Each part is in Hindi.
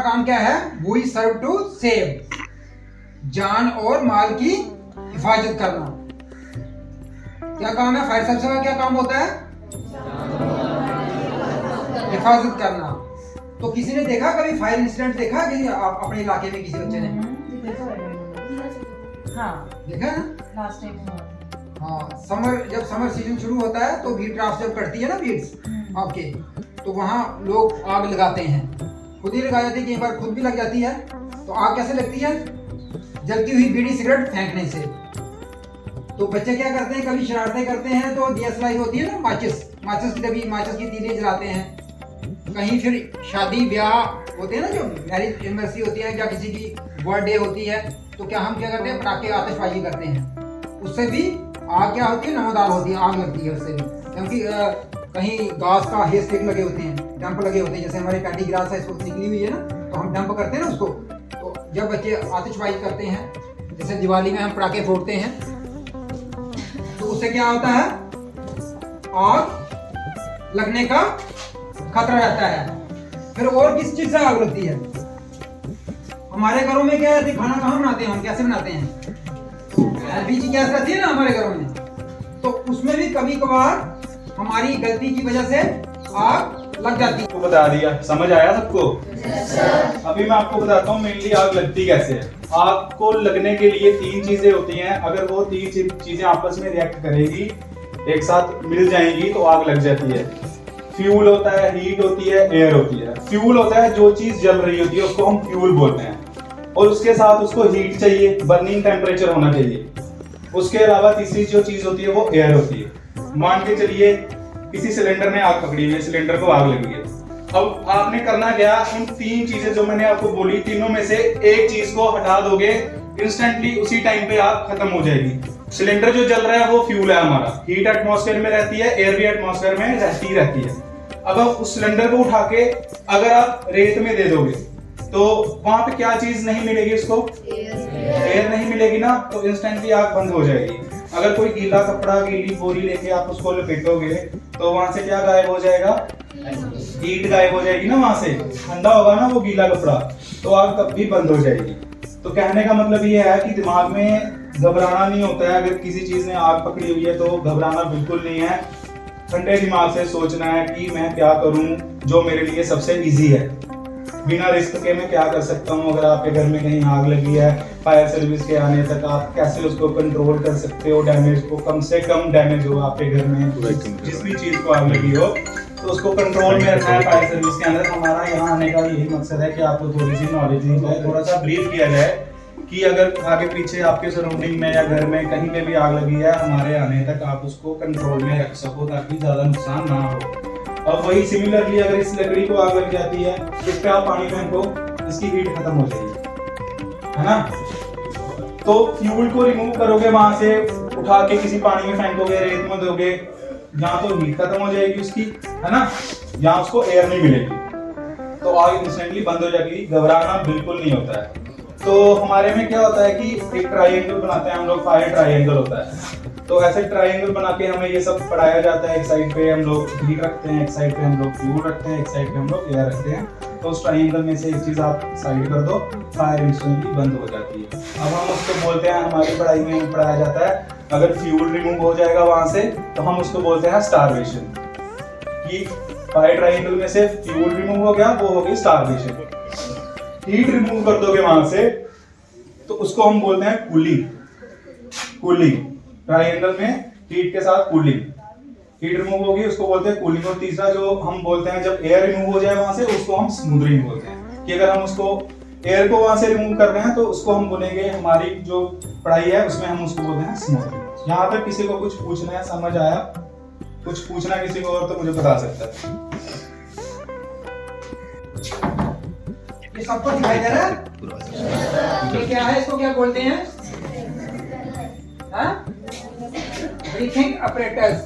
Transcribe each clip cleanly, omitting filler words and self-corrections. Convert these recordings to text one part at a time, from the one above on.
काम क्या है? वी सर्व टू सेव, जान और माल की हिफाजत करना। क्या काम है? फायर सर्विस का क्या काम होता है? हिफाजत करना। तो किसी ने देखा कभी फायर इंसिडेंट देखा कि आप अपने इलाके में किसी बच्चे ने? हाँ देखा है ना, लास्ट टाइम। हाँ, जब समर सीजन शुरू होता है तो बीट ड्राफ्ट जब कटती है ना, बीट्स आपके, तो वहाँ लोग आग लगाते हैं, खुद ही लगा जाती है, कई बार खुद भी लग जाती है। तो आग कैसे लगती है? जलती हुई बीड़ी सिगरेट फेंकने से। तो बच्चे क्या करते हैं, कभी शरारतें करते हैं तो डीएसएलआर होती है ना, माचिस की तीली जलाते हैं। कहीं फिर शादी ब्याह होते हैं ना, जो मैरिज एनिवर्सरी होती है या किसी की बर्थडे होती है, तो क्या हम क्या करते हैं, पटाखे आतिशबाजी करते हैं। उससे भी आग क्या होती है, नमदार होती है, आग लगती है उससे भी। क्योंकि कहीं गैस का हेयर स्टिक लगे होते हैं, डंप लगे होते हैं, जैसे हमारे कैंडी ग्रास है, इसको निकली हुई है ना, तो हम डंप करते हैं ना उसको। तो जब बच्चे आतिशबाजी करते हैं, जैसे दिवाली में हम पटाखे फोड़ते हैं, तो उससे क्या होता है, आग लगने का खतरा रहता है। फिर और किस चीज से आग लगती है? हमारे घरों में क्या है, खाना कहाँ बनाते हैं हम, कैसे बनाते हैं? एलपीजी गैस रहती है ना हमारे घरों में, तो उसमें भी कभी कभार हमारी गलती की वजह से आग लग जाती है। आपको बता दिया, समझ आया सबको? अभी मैं आपको बताता हूँ मेनली आग लगती कैसे है। आग को लगने के लिए 3 चीजें होती हैं। अगर वो 3 चीजें आपस में रिएक्ट करेगी, एक साथ मिल जाएंगी, तो आग लग जाती है। फ्यूल होता है, हीट होती है, एयर होती है। फ्यूल होता है जो चीज जल रही होती है, उसको हम फ्यूल बोलते हैं, और उसके साथ उसको हीट चाहिए, बर्निंग टेम्परेचर होना चाहिए। उसके अलावा तीसरी जो चीज होती है वो एयर होती है। मान के चलिए किसी सिलेंडर में आग पकड़ी हुई है, सिलेंडर को आग लगी है। अब आपने करना क्या, उन 3 चीजें जो मैंने आपको बोली, तीनों में से एक चीज को हटा दोगे, इंस्टेंटली उसी टाइम पे आग खत्म हो जाएगी। सिलेंडर जो जल रहा है वो फ्यूल है हमारा, हीट एटमॉस्फेयर में रहती है, एयर भी एटमॉस्फेयर में रहती है। अब आप उस सिलेंडर को उठा के अगर आप रेत में दे दोगे, तो वहां पे क्या चीज नहीं मिलेगी उसको? एयर नहीं मिलेगी ना, तो इंस्टेंटली आग बंद हो जाएगी। अगर कोई गीला कपड़ा, गीली बोरी लेके आप उसको लपेटोगे, तो वहां से क्या गायब हो जाएगा? हीट गायब हो जाएगी ना, वहां से ठंडा होगा ना वो गीला कपड़ा, तो आग तब भी बंद हो जाएगी। तो कहने का मतलब ये है कि दिमाग में घबराना नहीं होता है। अगर किसी चीज ने आग पकड़ी हुई है तो घबराना बिल्कुल नहीं है। ठंडे दिमाग से सोचना है कि मैं क्या करूं जो मेरे लिए सबसे इजी है, बिना रिस्क के मैं क्या कर सकता हूं। अगर आपके घर में कहीं आग लगी है, फायर सर्विस के आने तक आप कैसे उसको कंट्रोल कर सकते हो, डैमेज को कम से कम डैमेज हो आपके घर में, जिस भी चीज को आग लगी हो, तो उसको कंट्रोल में रखना है फायर सर्विस के अंदर। हमारा यहाँ आने का यही मकसद है कि आपको थोड़ी सी नॉलेज दी जाए, थोड़ा सा ब्रीफ किया जाए कि अगर आगे पीछे आपके सराउंडिंग में या घर में कहीं पे भी आग लगी है, हमारे आने तक आप उसको कंट्रोल में रख सको ताकि ज्यादा नुकसान ना हो। और वही सिमिलरली अगर इस लकड़ी को आग लग जाती है, इस पे आप पानी फेंको, इसकी हीट खत्म हो जाएगी, है ना। तो फ्यूल को रिमूव करोगे, वहां से उठा के किसी पानी में फेंकोगे, रेत में दोगे, यहाँ तो हीट खत्म हो जाएगी उसकी, है ना, यहाँ उसको एयर नहीं मिलेगी, तो आग इंस्टेंटली बंद हो जाएगी। घबराना बिल्कुल नहीं होता है। तो हमारे में क्या होता है कि एक ट्रायंगल बनाते हैं हम लोग, फायर ट्रायंगल होता है। तो ऐसे ट्रायंगल बना के हमें ये सब पढ़ाया जाता है। एक साइड पे हम लोग हीट रखते हैं, एक साइड पे हम लोग फ्यूल रखते हैं, एक साइड पे हम लोग एयर रखते हैं। तो उस ट्रायंगल में से एक चीज आप साइड कर दो, फायर इंस्टेंटली बंद हो जाती है। अब हम उसको बोलते हैं, हमारी पढ़ाई में पढ़ाया जाता है, अगर फ्यूल रिमूव हो जाएगा वहां से, तो हम उसको बोलते हैं स्टारवेशन। कि फायर ट्रायंगल में से फ्यूल रिमूव हो गया, वो हो गई स्टारवेशन। हीट रिमूव कर दोगे वहां से, तो उसको हम बोलते हैं कूलिंग। ट्रायंगल में हीट के साथ कूलिंग, हीट रिमूव होगी उसको बोलते हैं कूलिंग। और तीसरा जो हम बोलते हैं जब एयर रिमूव हो जाए वहां से, उसको हम स्मूदरिंग बोलते हैं। कि अगर हम उसको एयर को वहां से रिमूव कर रहे हैं, तो उसको हम बोलेंगे, हमारी जो पढ़ाई है उसमें हम उसको बोलते हैं स्मूदरिंग। यहाँ तक किसी को कुछ पूछना है, समझ आया? कुछ पूछना किसी को और तो मुझे बता सकता है। ये सबको दिखाई दे रहा है? ये क्या है, इसको क्या बोलते हैं? Breathing apparatus।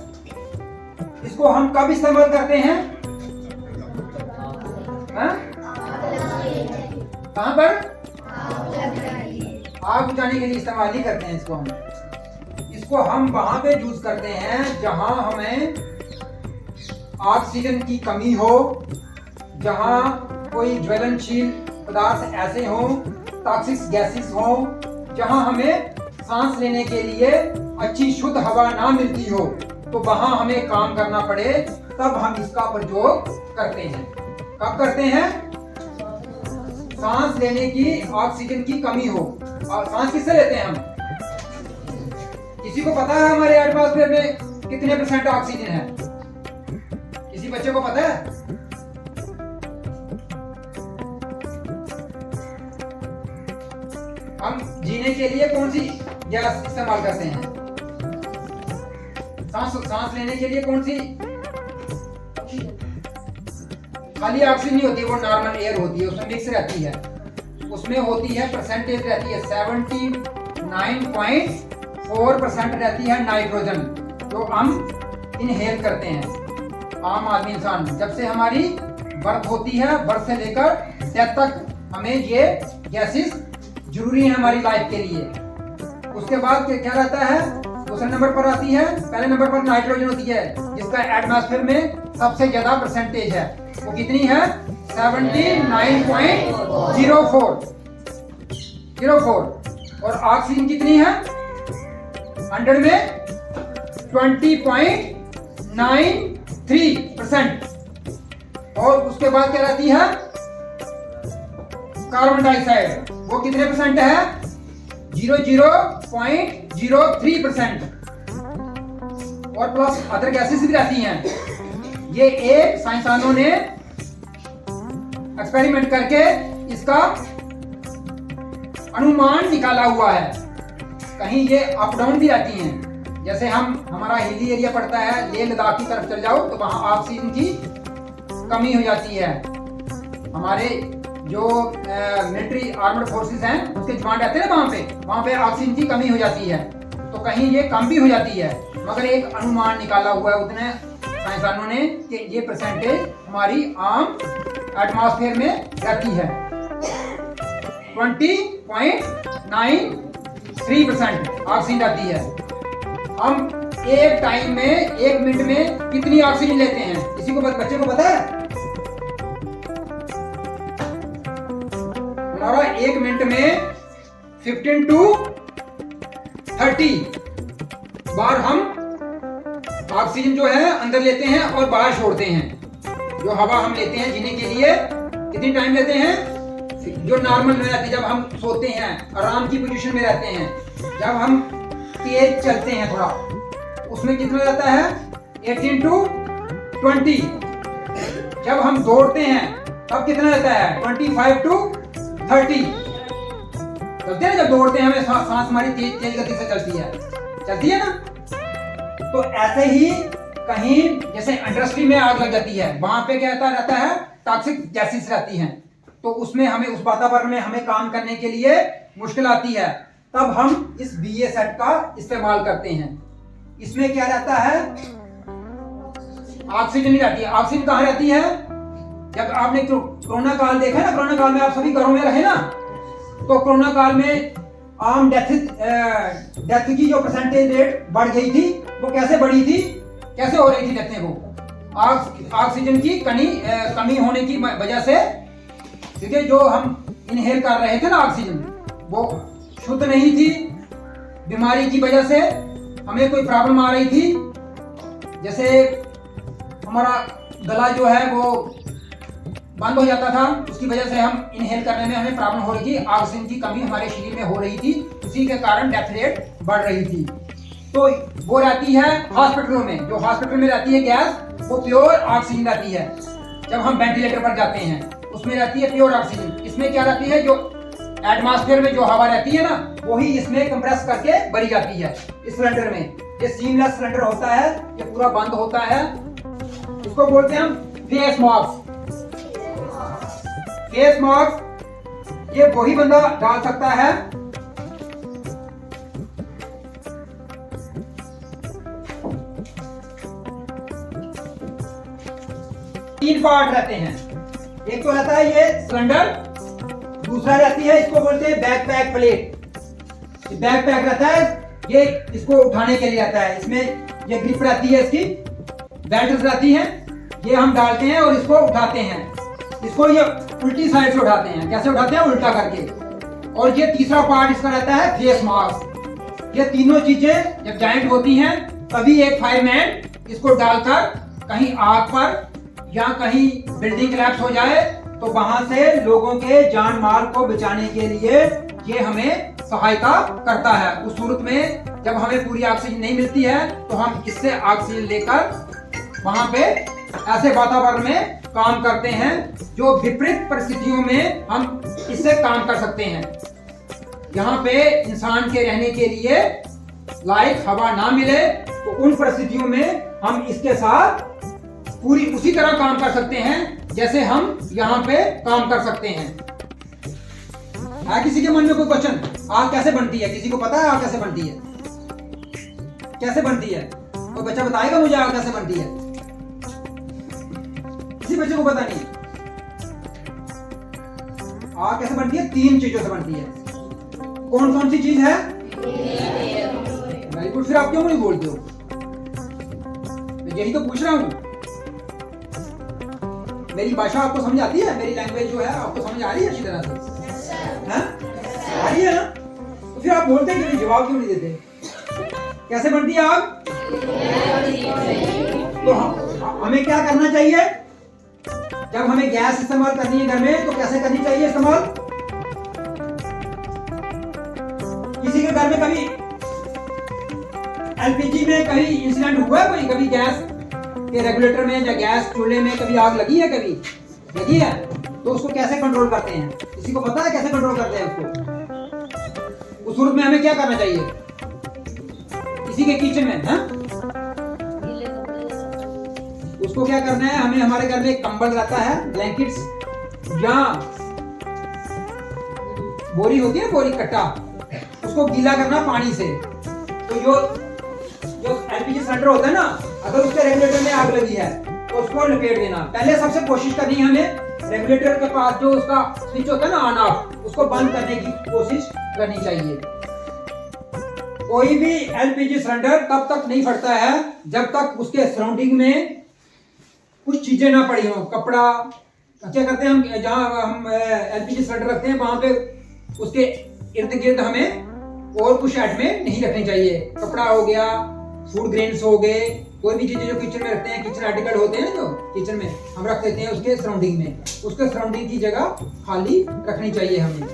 इसको हम कब इस्तेमाल करते हैं? कहाँ पर? आग बुझाने के लिए इस्तेमाल नहीं करते हैं इसको हम। इसको हम वहां पे यूज करते हैं जहां हमें ऑक्सीजन की कमी हो, जहां कोई ज्वलनशील पदार्थ ऐसे हो, टॉक्सिक गैसेस हो, जहां हमें सांस लेने के लिए अच्छी शुद्ध हवा ना मिलती हो, तो वहां हमें काम करना पड़े, तब हम इसका प्रयोग करते हैं। कब करते हैं? सांस लेने की ऑक्सीजन की कमी हो। और सांस किससे लेते हैं हम? किसी को पता है हमारे एटमॉस्फेयर में कितने % ऑक्सीजन है? किसी बच्चे को पता है? हम जीने के लिए कौन सी गैस इस्तेमाल करते हैं? सांस लेने के लिए कौन सी? खाली ऑक्सीजन नहीं होती, वो नॉर्मल एयर होती है, उसमें मिक्स रहती है। उसमें होती है परसेंटेज रहती है 79.4% रहती है नाइट्रोजन, जो हम इनहेल करते हैं। आम आदमी इंसान जब से हमारी बर्थ होती है, बर्थ से लेकर डेथ तक हमें ये गैसेस जरूरी है हमारी लाइफ के लिए। उसके बाद क्या रहता है? दूसरे नंबर पर आती है, पहले नंबर पर नाइट्रोजन होती है, जिसका एटमॉस्फेयर में सबसे ज्यादा परसेंटेज है। वो कितनी है? 79.04। और ऑक्सीजन कितनी है? 100 में 20.93%। और उसके बाद क्या रहती है? कार्बन डाइऑक्साइड, वो कितने % है? 00.03%। और प्लस अदर गैसेस भी रहती हैं। ये एक साइंसदानों ने एक्सपेरिमेंट करके इसका अनुमान निकाला हुआ है। कहीं ये अप डाउन भी रहती हैं। जैसे हमारा हिली एरिया पड़ता है, लेह लद्दाख की तरफ चल जाओ तो वहां ऑक्सीजन की कमी हो जाती है। हमारे जो मिलिट्री आर्मड फोर्सेस हैं, उसके जवान रहते हैं वहां पे ऑक्सीजन की कमी हो जाती है, तो कहीं ये कम भी हो जाती है। मगर एक अनुमान निकाला हुआ है उतने साइंसदानों ने कि ये परसेंटेज हमारी आम एटमॉस्फेयर में रहती है। 20.93% ऑक्सीजन रहती है। हम एक टाइम में, 1 मिनट में कितनी ऑक्सीजन लेते हैं? किसी को बच्चे को पता है? हमारा 1 मिनट में 15 to 30 बार हम ऑक्सीजन जो है अंदर लेते हैं और बाहर छोड़ते हैं। जो हवा हम लेते हैं जीने के लिए कितनी टाइम लेते हैं? जो नॉर्मल में रहती है, जब हम सोते हैं, आराम की पोजीशन में रहते हैं, जब हम तेज चलते हैं थोड़ा, उसमें कितना रहता है? 18 to 20। जब हम दौड़ते हैं तब कितना रहता है? 25 to 30। चलते हैं, जब दौड़ते हैं हमें सांस हमारी तेज गति से चलती है ना। तो ऐसे ही कहीं जैसे इंडस्ट्री में आग लग जाती है, वहां पे क्या रहता है? टॉक्सिक गैसेस रहती हैं, तो उसमें हमें, उस वातावरण में हमें काम करने के लिए मुश्किल आती है, तब हम इस BA सेट का इस्तेमाल करते हैं। इसमें क्या रहता है? ऑक्सीजन नहीं रहती है। ऑक्सीजन कहाँ रहती है? जब आपने कोरोना काल देखा ना, कोरोना काल में आप सभी घरों में रहे ना, तो कोरोना काल में आम डेथ की जो परसेंटेज रेट बढ़ गई थी, वो कैसे बढ़ी थी? कैसे हो रही थी डेथें? वो ऑक्सीजन की कमी होने की वजह से, क्योंकि जो हम इनहेल कर रहे थे ना ऑक्सीजन, वो शुद्ध नहीं थी। बीमारी की वजह से हमें कोई प्रॉब्लम आ रही थी, जैसे हमारा गला जो है वो बंद हो जाता था, उसकी वजह से हम इनहेल करने में हमें प्रॉब्लम हो रही थी। ऑक्सीजन की कमी हमारे शरीर में हो रही थी, उसी के कारण डेथ रेट बढ़ रही थी। तो वो रहती है हॉस्पिटलों में, जो हॉस्पिटल में रहती है गैस, वो प्योर ऑक्सीजन रहती है। जब हम वेंटिलेटर पर जाते हैं, उसमें रहती है प्योर ऑक्सीजन। इसमें क्या रहती है? जो एटमॉस्फेयर में जो हवा रहती है ना, वही इसमें कंप्रेस करके भरी जाती है इस सिलेंडर में। ये सीमलेस सिलेंडर होता है, ये पूरा बंद होता है। इसको बोलते हैं हम फेस मास्क। फेस मास्क ये वही बंदा डाल सकता है तीन पार्ट रहते हैं। एक तो रहता है ये सिलेंडर, दूसरा रहती है इसको बोलते हैं बैकपैक प्लेट। बैकपैक रहता है, ये इसको उठाने के लिए आता है। इसमें ये ग्रिप रहती है, इसकी बेल्ट रहती है, ये हम डालते हैं और इसको उठाते हैं। इसको ये उल्टी साइड से उठाते हैं। कैसे उठाते हैं? उल्टा करके। और ये तीसरा पार्ट इसका रहता है फेस मास्क। ये तीनों चीजें जब जॉइंट होती हैं तभी एक फायरमैन इसको डालकर कहीं आग पर या कहीं बिल्डिंग कोलैप्स हो जाए तो वहां से लोगों के जान माल को बचाने के लिए ये हमें सहायता करता है। उस सूरत में जब हमें पूरी ऑक्सीजन नहीं मिलती है तो हम इससे ऑक्सीजन लेकर वहां पे ऐसे वातावरण में काम करते हैं जो विपरीत परिस्थितियों में हम इससे काम कर सकते हैं। यहाँ पे इंसान के रहने के लिए लायक हवा ना मिले तो उन परिस्थितियों में हम इसके साथ पूरी उसी तरह काम कर सकते हैं जैसे हम यहाँ पे काम कर सकते हैं। है किसी के मन में कोई क्वेश्चन? आग कैसे बनती है? किसी को पता है आग कैसे बनती है? कैसे बनती है? कोई बच्चा बताएगा मुझे आग कैसे बनती है? किसी बच्चे को पता नहीं? आग कैसे बनती है? तीन चीजों से बनती है। कौन कौन सी चीज है? Very good. फिर आप क्यों नहीं बोलते हो? मैं यही तो पूछ रहा हूं। मेरी भाषा आपको समझ आती है? मेरी लैंग्वेज जो है आपको समझ आ रही है अच्छी तरह से? आ रही है ना? तो फिर आप बोलते हैं, जवाब क्यों नहीं देते? कैसे बनती है आग? तो हमें क्या करना चाहिए जब हमें गैस इस्तेमाल करनी है घर में? तो कैसे करनी चाहिए इस्तेमाल? किसी के घर में कभी एलपीजी में कभी इंसिडेंट हुआ है? कोई कभी गैस के रेगुलेटर में या गैस चूल्हे में कभी आग लगी है? कभी लगी है? तो उसको कैसे कंट्रोल करते हैं? किसी को पता है कैसे कंट्रोल करते हैं उसको? उस सूरत में हमें क्या करना चाहिए? किसी के किचन में है उसको क्या करना है? हमें हमारे घर में एक कंबल रहता है, ब्लैंकेट्स या बोरी होती है, बोरी कट्टा, उसको गीला करना पानी से। तो जो एलपीजी सिलेंडर होता है ना, अगर उसके रेगुलेटर में आग लगी है तो उसको लपेट देना। पहले सबसे कोशिश करनी है हमें रेगुलेटर के पास जो उसका स्विच होता है ना ऑन ऑफ, उसको बंद करने की कोशिश करनी चाहिए। कोई भी एलपीजी सिलेंडर तब तक नहीं फटता है जब तक उसके सराउंडिंग में कुछ चीजें ना पड़ी हो। कपड़ा क्या करते हैं हम, जहाँ हम एलपीजी सिलेंडर रखते हैं वहां पे उसके इर्द गिर्द हमें और कुछ आइटमें नहीं रखनी चाहिए। कपड़ा हो गया, फूड ग्रेन्स हो गए, कोई भी चीजें जो किचन में रखते हैं, किचन आर्टिकल होते हैं ना जो किचन में हम रख देते हैं उसके सराउंडिंग में, उसके सराउंडिंग की जगह खाली रखनी चाहिए हमें।